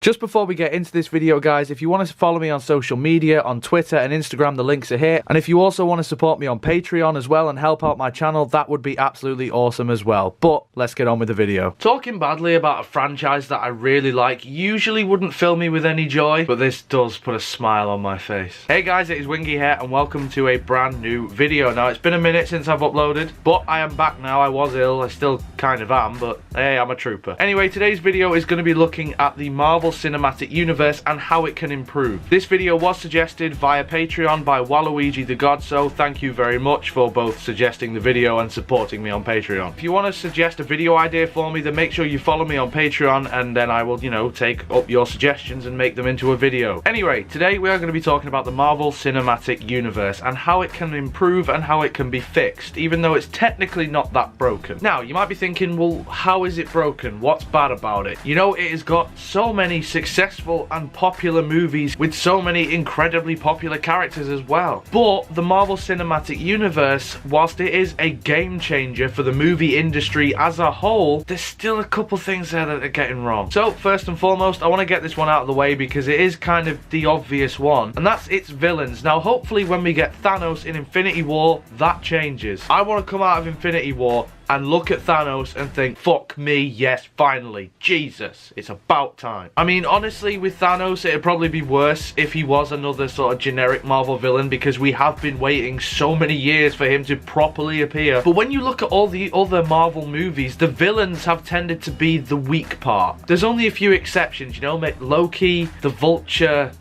Just before we get into this video, guys, if you want to follow me on social media, on Twitter and Instagram, the links are here. And if you also want to support me on Patreon as well and help out my channel, that would be absolutely awesome as well. But let's get on with the video. Talking badly about a franchise that I really like usually wouldn't fill me with any joy, but this does put a smile on my face. Hey guys, it is Wingy here and welcome to a brand new video. Now, it's been a minute since I've uploaded, but I am back now. I was ill, I still kind of am, but hey, I'm a trooper. Anyway, today's video is going to be looking at the Marvel Cinematic Universe and how it can improve. This video was suggested via Patreon by Waluigi the God, so thank you very much for both suggesting the video and supporting me on Patreon. If you want to suggest a video idea for me, then make sure you follow me on Patreon and then I will, take up your suggestions and make them into a video. Anyway, today we are going to be talking about the Marvel Cinematic Universe and how it can improve and how it can be fixed, even though it's technically not that broken. Now, you might be thinking, well, how is it broken? What's bad about it? You know, it has got so many successful and popular movies with so many incredibly popular characters as well. But the Marvel Cinematic Universe, whilst it is a game changer for the movie industry as a whole, there's still a couple things there that are getting wrong. So first and foremost, I want to get this one out of the way because it is kind of the obvious one, and that's its villains. Now hopefully when we get Thanos in Infinity War, that changes. I want to come out of Infinity War and look at Thanos and think, fuck me, yes, finally, Jesus, it's about time. I mean, honestly, with Thanos, it'd probably be worse if he was another sort of generic Marvel villain, because we have been waiting so many years for him to properly appear. But when you look at all the other Marvel movies, the villains have tended to be the weak part. There's only a few exceptions, you know, Loki, the Vulture.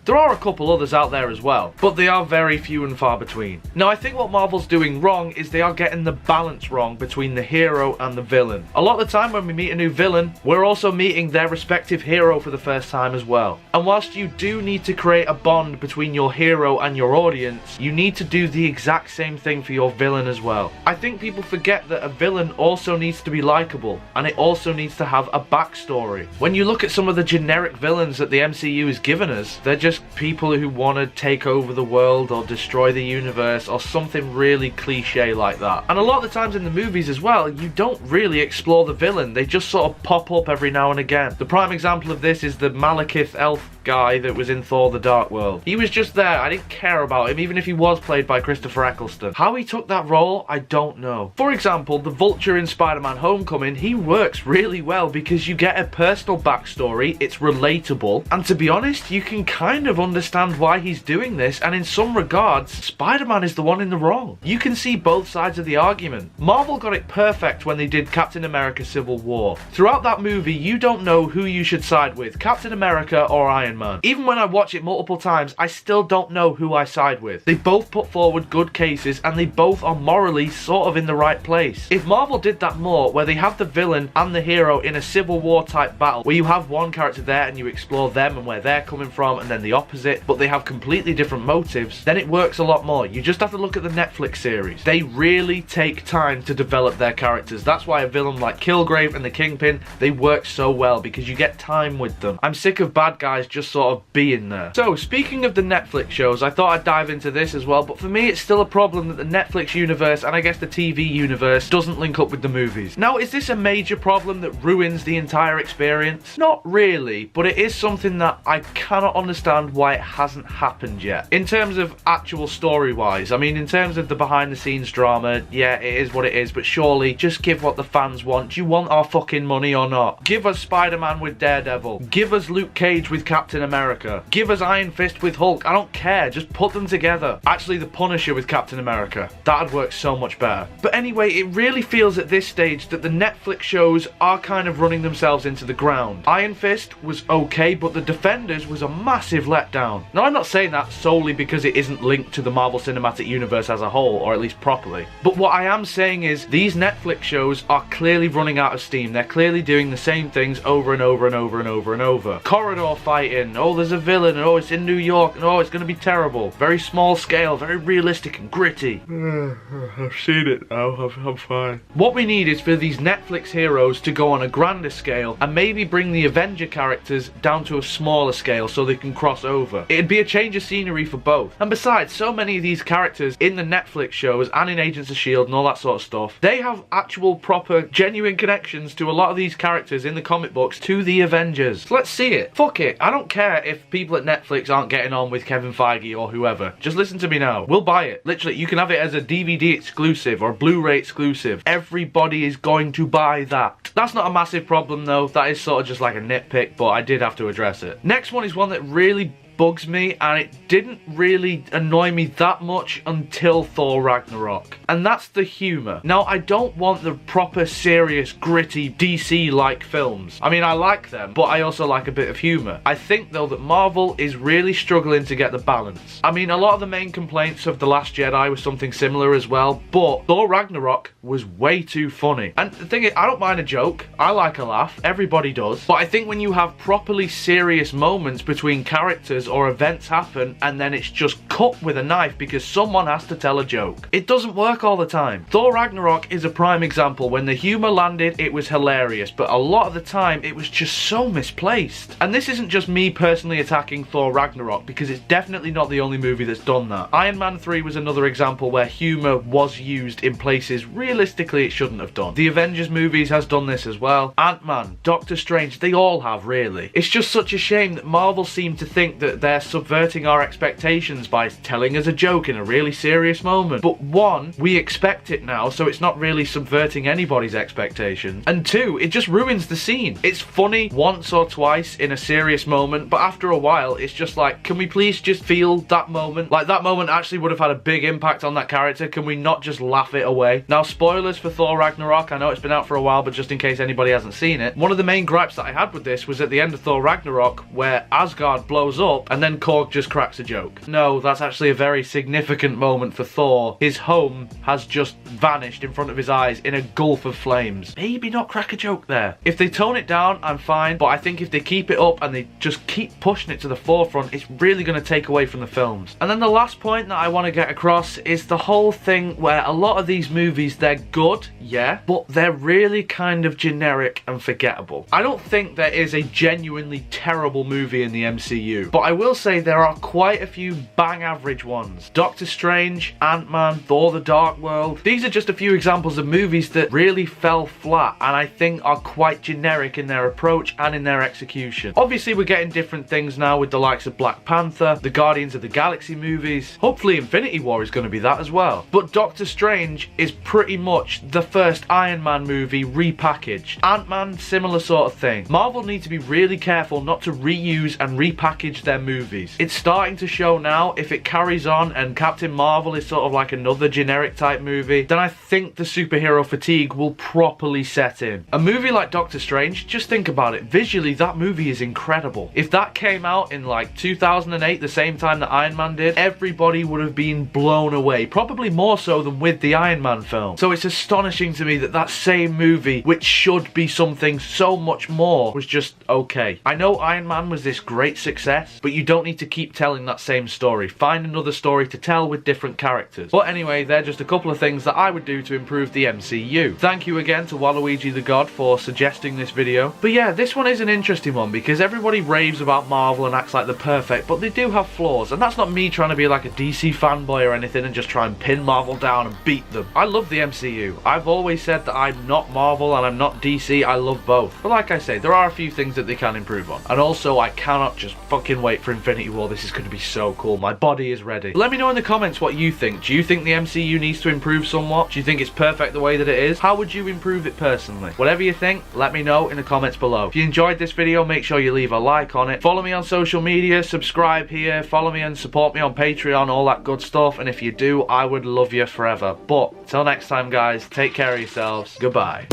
There are a couple others out there as well, but they are very few and far between. Now, I think what Marvel's doing wrong is they are getting the balance wrong between the hero and the villain. A lot of the time when we meet a new villain, we're also meeting their respective hero for the first time as well. And whilst you do need to create a bond between your hero and your audience, you need to do the exact same thing for your villain as well. I think people forget that a villain also needs to be likable, and it also needs to have a backstory. When you look at some of the generic villains that the MCU is given us, they're just people who want to take over the world or destroy the universe or something really cliche like that. And a lot of the times in the movies as well, you don't really explore the villain. They just sort of pop up every now and again. The prime example of this is the Malekith elf guy that was in Thor the Dark World. He was just there. I didn't care about him, even if he was played by Christopher Eccleston. How he took that role, I don't know. For example, the Vulture in Spider-Man Homecoming, he works really well because you get a personal backstory, it's relatable, and to be honest, you can kind of understand why he's doing this, and in some regards, Spider-Man is the one in the wrong. You can see both sides of the argument. Marvel got it perfect when they did Captain America Civil War. Throughout that movie, you don't know who you should side with, Captain America or Iron Man. Even when I watch it multiple times, I still don't know who I side with. They both put forward good cases and they both are morally sort of in the right place. If Marvel did that more, where they have the villain and the hero in a Civil War type battle, where you have one character there and you explore them and where they're coming from, and then the opposite, but they have completely different motives, then it works a lot more. You just have to look at the Netflix series. They really take time to develop their characters. That's why a villain like Kilgrave and the Kingpin, they work so well, because you get time with them. I'm sick of bad guys just sort of being there. So speaking of the Netflix shows, I thought I'd dive into this as well, but for me it's still a problem that the Netflix universe and I guess the TV universe doesn't link up with the movies. Now, is this a major problem that ruins the entire experience? Not really, but it is something that I cannot understand why it hasn't happened yet. In terms of actual story wise, I mean, in terms of the behind the scenes drama, yeah, it is what it is, but surely just give what the fans want. Do you want our fucking money or not? Give us Spider-Man with Daredevil. Give us Luke Cage with Captain America. Give us Iron Fist with Hulk. I don't care. Just put them together. Actually, the Punisher with Captain America. That'd work so much better. But anyway, it really feels at this stage that the Netflix shows are kind of running themselves into the ground. Iron Fist was okay, but The Defenders was a massive letdown. Now, I'm not saying that solely because it isn't linked to the Marvel Cinematic Universe as a whole, or at least properly. But what I am saying is these Netflix shows are clearly running out of steam. They're clearly doing the same things over and over and over and over and over. Corridor fighting, setting. Oh, there's a villain, and oh, it's in New York, and oh, it's gonna be terrible. Very small scale, very realistic and gritty. I've seen it now, I'm fine. What we need is for these Netflix heroes to go on a grander scale and maybe bring the Avenger characters down to a smaller scale so they can cross over. It'd be a change of scenery for both. And besides, so many of these characters in the Netflix shows and in Agents of S.H.I.E.L.D. and all that sort of stuff, they have actual proper genuine connections to a lot of these characters in the comic books to the Avengers. So let's see it. Fuck it. I don't care if people at Netflix aren't getting on with Kevin Feige or whoever. Just listen to me now. We'll buy it. Literally, you can have it as a DVD exclusive or Blu-ray exclusive. Everybody is going to buy that. That's not a massive problem though. That is sort of just like a nitpick, but I did have to address it. Next one is one that really bugs me, and it didn't really annoy me that much until Thor Ragnarok, and that's the humour. Now, I don't want the proper serious gritty DC-like films. I mean, I like them, but I also like a bit of humour. I think though that Marvel is really struggling to get the balance. I mean, a lot of the main complaints of The Last Jedi was something similar as well, but Thor Ragnarok was way too funny. And the thing is, I don't mind a joke, I like a laugh, everybody does, but I think when you have properly serious moments between characters or events happen and then it's just cut with a knife because someone has to tell a joke, it doesn't work all the time. Thor Ragnarok is a prime example. When the humour landed, it was hilarious, but a lot of the time it was just so misplaced. And this isn't just me personally attacking Thor Ragnarok, because it's definitely not the only movie that's done that. Iron Man 3 was another example where humour was used in places realistically it shouldn't have done. The Avengers movies has done this as well. Ant-Man, Doctor Strange, they all have, really. It's just such a shame that Marvel seem to think that they're subverting our expectations by telling us a joke in a really serious moment. But one, we expect it now, so it's not really subverting anybody's expectations. And two, it just ruins the scene. It's funny once or twice in a serious moment, but after a while, it's just like, can we please just feel that moment? Like, that moment actually would have had a big impact on that character. Can we not just laugh it away? Now, spoilers for Thor Ragnarok. I know it's been out for a while, but just in case anybody hasn't seen it, one of the main gripes that I had with this was at the end of Thor Ragnarok, where Asgard blows up and then Korg just cracks a joke. No, that's actually a very significant moment for Thor. His home has just vanished in front of his eyes in a gulf of flames. Maybe not crack a joke there. If they tone it down, I'm fine, but I think if they keep it up and they just keep pushing it to the forefront, it's really going to take away from the films. And then the last point that I want to get across is the whole thing where a lot of these movies, they're good, yeah, but they're really kind of generic and forgettable. I don't think there is a genuinely terrible movie in the MCU, but I will say there are quite a few bang average ones. Doctor Strange, Ant-Man, Thor the Dark World. These are just a few examples of movies that really fell flat and I think are quite generic in their approach and in their execution. Obviously we're getting different things now with the likes of Black Panther, the Guardians of the Galaxy movies. Hopefully Infinity War is going to be that as well. But Doctor Strange is pretty much the first Iron Man movie repackaged. Ant-Man, similar sort of thing. Marvel need to be really careful not to reuse and repackage their movies. It's starting to show now. If it carries on and Captain Marvel is sort of like another generic type movie, then I think the superhero fatigue will properly set in. A movie like Doctor Strange, just think about it. Visually, that movie is incredible. If that came out in like 2008, the same time that Iron Man did, everybody would have been blown away. Probably more so than with the Iron Man film. So it's astonishing to me that that same movie, which should be something so much more, was just okay. I know Iron Man was this great success, but you don't need to keep telling that same story. Find another story to tell with different characters. But anyway, they're just a couple of things that I would do to improve the MCU. Thank you again to Waluigi the God for suggesting this video. But yeah, this one is an interesting one because everybody raves about Marvel and acts like they're perfect, but they do have flaws. And that's not me trying to be like a DC fanboy or anything and just try and pin Marvel down and beat them. I love the MCU. I've always said that I'm not Marvel and I'm not DC. I love both. But like I say, there are a few things that they can improve on. And also, I cannot just fucking wait for Infinity War. This is going to be so cool. My body is ready. Let me know in the comments what you think. Do you think the MCU needs to improve somewhat? Do you think it's perfect the way that it is? How would you improve it personally? Whatever you think, let me know in the comments below. If you enjoyed this video, make sure you leave a like on it. Follow me on social media, subscribe here, follow me and support me on Patreon, all that good stuff. And if you do, I would love you forever. But till next time, guys, take care of yourselves. Goodbye.